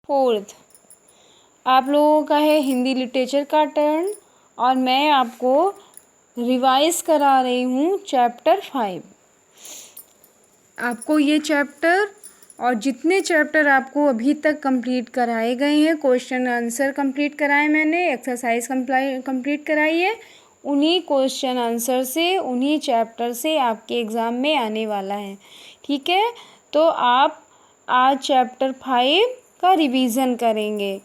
Fourth आप लोगों का है हिंदी लिटरेचर का टर्न और मैं आपको रिवाइज करा रही हूँ चैप्टर 5। आपको ये चैप्टर और जितने चैप्टर आपको अभी तक कंप्लीट कराए गए हैं, क्वेश्चन आंसर कंप्लीट कराए मैंने, एक्सरसाइज कंप्लीट कराई है, उन्हीं क्वेश्चन आंसर से उन्हीं चैप्टर से आपके एग्ज़ाम में आने वाला है। ठीक है, तो आप आज चैप्टर 5 का रिवीजन करेंगे।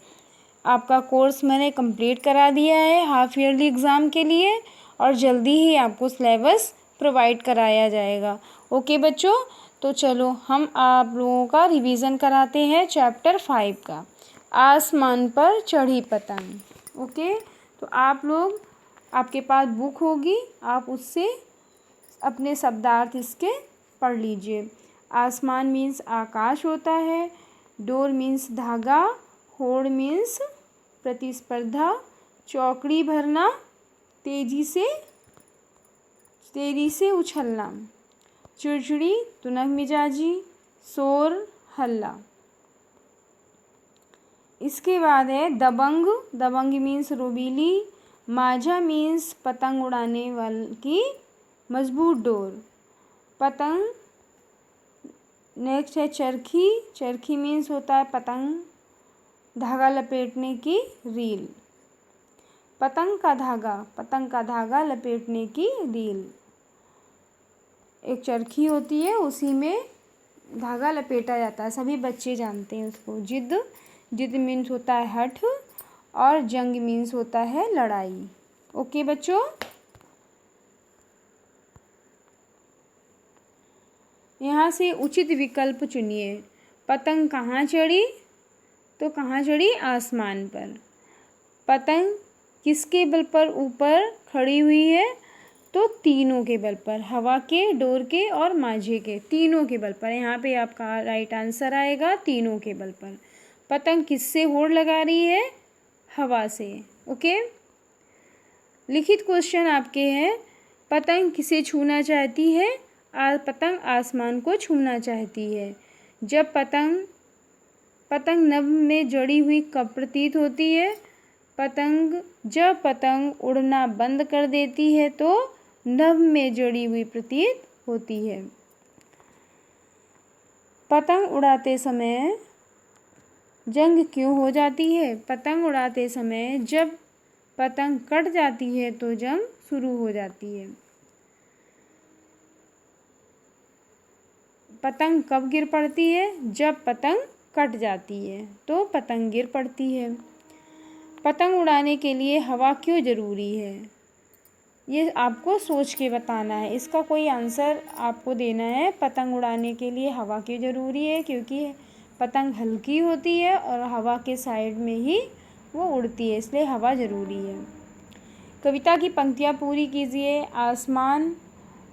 आपका कोर्स मैंने कंप्लीट करा दिया है हाफ ईयरली एग्ज़ाम के लिए और जल्दी ही आपको सिलेबस प्रोवाइड कराया जाएगा। ओके बच्चों, तो चलो हम आप लोगों का रिवीजन कराते हैं चैप्टर 5 का, आसमान पर चढ़ी पतंग। ओके, तो आप लोग, आपके पास बुक होगी, आप उससे अपने शब्दार्थ इसके पढ़ लीजिए। आसमान मीन्स आकाश होता है, डोर मीन्स धागा, होड़ मीन्स प्रतिस्पर्धा, चौकड़ी भरना, तेजी से उछलना, चिड़चिड़ी तुनक मिजाजी, शोर हल्ला। इसके बाद है दबंग, दबंग मीन्स रोबीली, माझा मीन्स पतंग उड़ाने वाली की मजबूत डोर, पतंग। नेक्स्ट है चरखी, चरखी मीन्स होता है पतंग धागा लपेटने की रील, पतंग का धागा लपेटने की रील। एक चरखी होती है, उसी में धागा लपेटा जाता है, सभी बच्चे जानते हैं उसको। जिद, जिद मीन्स होता है हठ और जंग मीन्स होता है लड़ाई। ओके बच्चों, यहाँ से उचित विकल्प चुनिए। पतंग कहाँ चढ़ी? तो कहाँ चढ़ी? आसमान पर। पतंग किसके बल पर ऊपर खड़ी हुई है? तो तीनों के बल पर, हवा के, डोर के और माझे के, तीनों के बल पर। यहाँ पे आपका राइट आंसर आएगा तीनों के बल पर। पतंग किससे होड़ लगा रही है? हवा से। ओके, लिखित क्वेश्चन आपके हैं। पतंग किसे छूना चाहती है? पतंग आसमान को छूना चाहती है। जब पतंग नभ में जड़ी हुई कब प्रतीत होती है? जब पतंग उड़ना बंद कर देती है तो नभ में जड़ी हुई प्रतीत होती है। पतंग उड़ाते समय जंग क्यों हो जाती है? पतंग उड़ाते समय जब पतंग कट जाती है तो जंग शुरू हो जाती है। पतंग कब गिर पड़ती है? जब पतंग कट जाती है तो पतंग गिर पड़ती है। पतंग उड़ाने के लिए हवा क्यों ज़रूरी है? ये आपको सोच के बताना है, इसका कोई आंसर आपको देना है। पतंग उड़ाने के लिए हवा क्यों ज़रूरी है? क्योंकि पतंग हल्की होती है और हवा के साइड में ही वो उड़ती है, इसलिए हवा ज़रूरी है। कविता की पंक्तियाँ पूरी कीजिए। आसमान,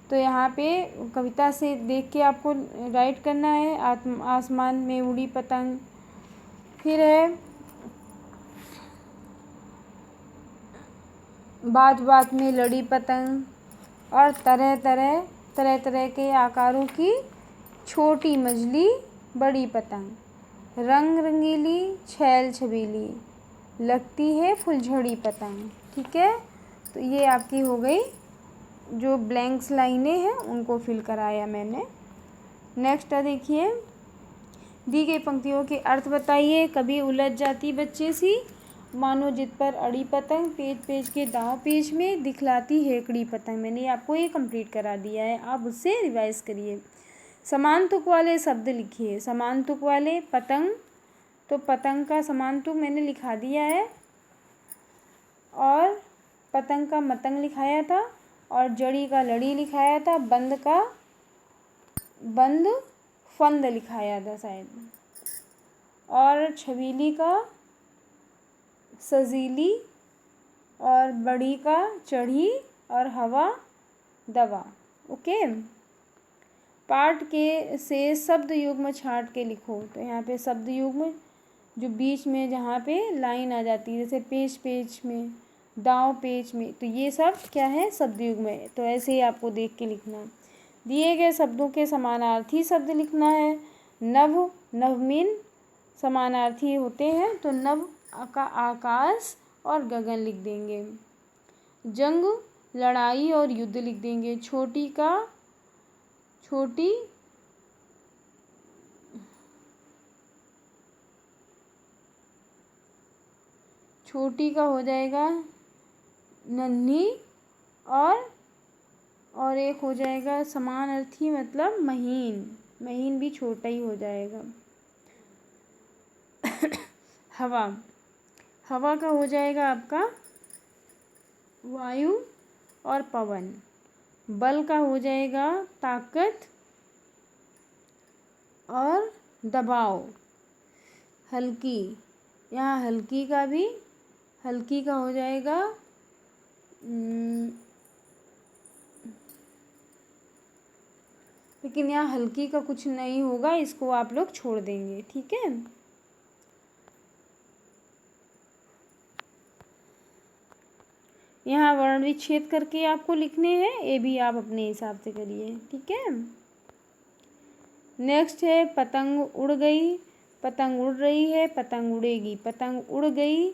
तो यहाँ पे कविता से देख के आपको राइट करना है। आसमान में उड़ी पतंग। फिर है बात बात में लड़ी पतंग और तरह तरह के आकारों की छोटी मझली बड़ी पतंग, रंग रंगीली छैल छबीली लगती है फुलझड़ी पतंग। ठीक है, तो ये आपकी हो गई, जो ब्लैंक्स लाइनें हैं उनको फिल कराया मैंने। नेक्स्ट देखिए, दी गई पंक्तियों के अर्थ बताइए। कभी उलझ जाती बच्चे सी, मानो जिद पर अड़ी पतंग, पेज पेज के दांव पेज में दिखलाती हेकड़ी पतंग। मैंने आपको ये कंप्लीट करा दिया है, आप उससे रिवाइज करिए। समान तुक वाले शब्द लिखिए। समान तुक वाले पतंग, तो पतंग का समान तुक मैंने लिखा दिया है और पतंग का मतंग लिखाया था और जड़ी का लड़ी लिखाया था, बंद का बंद फंद लिखाया था शायद, और छबीली का सजीली और बड़ी का चढ़ी और हवा दवा। ओके, पाठ के से शब्द युग्म छांट के लिखो। तो यहाँ पे शब्द युग्म जो बीच में जहाँ पे लाइन आ जाती है, जैसे पेज पेज में, दांव पेज में, तो ये सब क्या है? शब्द युग्म है। तो ऐसे ही आपको देख के लिखना। दिए गए शब्दों के समानार्थी शब्द लिखना है। नभ, नभ मीन समानार्थी होते हैं, तो नभ का आकाश और गगन लिख देंगे। जंग लड़ाई और युद्ध लिख देंगे। छोटी का छोटी छोटी का हो जाएगा नन्ही, और एक हो जाएगा समानार्थी मतलब महीन। महीन भी छोटा ही हो जाएगा। हवा, हवा का हो जाएगा आपका वायु और पवन। बल का हो जाएगा ताकत और दबाव। हल्की, यहाँ हल्की का हो जाएगा लेकिन यहाँ हल्की का कुछ नहीं होगा, इसको आप लोग छोड़ देंगे, ठीक है। यहाँ वर्ण विच्छेद करके आपको लिखने हैं, ये भी आप अपने हिसाब से करिए, ठीक है। नेक्स्ट है पतंग उड़ गई। पतंग उड़ रही है, पतंग उड़ेगी। पतंग उड़ गई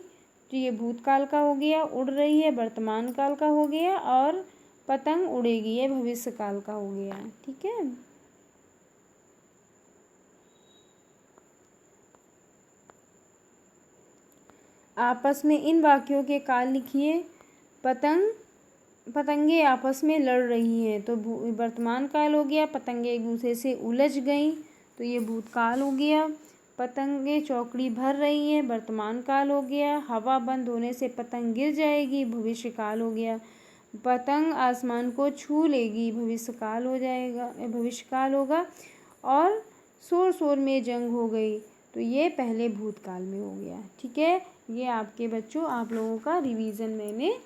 तो ये भूतकाल का हो गया, उड़ रही है वर्तमान काल का हो गया, और पतंग उड़ेगी ये भविष्य काल का हो गया, ठीक है। आपस में इन वाक्यों के काल लिखिए। पतंगे आपस में लड़ रही हैं, तो वर्तमान काल हो गया। पतंगे एक दूसरे से उलझ गई, तो ये भूतकाल हो गया। पतंगे चौकड़ी भर रही हैं, वर्तमान काल हो गया। हवा बंद होने से पतंग गिर जाएगी, भविष्य काल हो गया। पतंग आसमान को छू लेगी, भविष्य काल हो जाएगा, भविष्य काल होगा। और शोर शोर में जंग हो गई, तो ये पहले भूतकाल में हो गया, ठीक है। ये आपके बच्चों आप लोगों का रिवीजन मैंने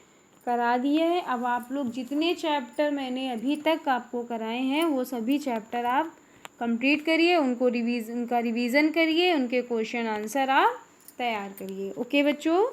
करा दिया है। अब आप लोग जितने चैप्टर मैंने अभी तक आपको कराए हैं वो सभी चैप्टर आप कंप्लीट करिए, उनका रिवीजन करिए, उनके क्वेश्चन आंसर आप तैयार करिए। ओके बच्चों।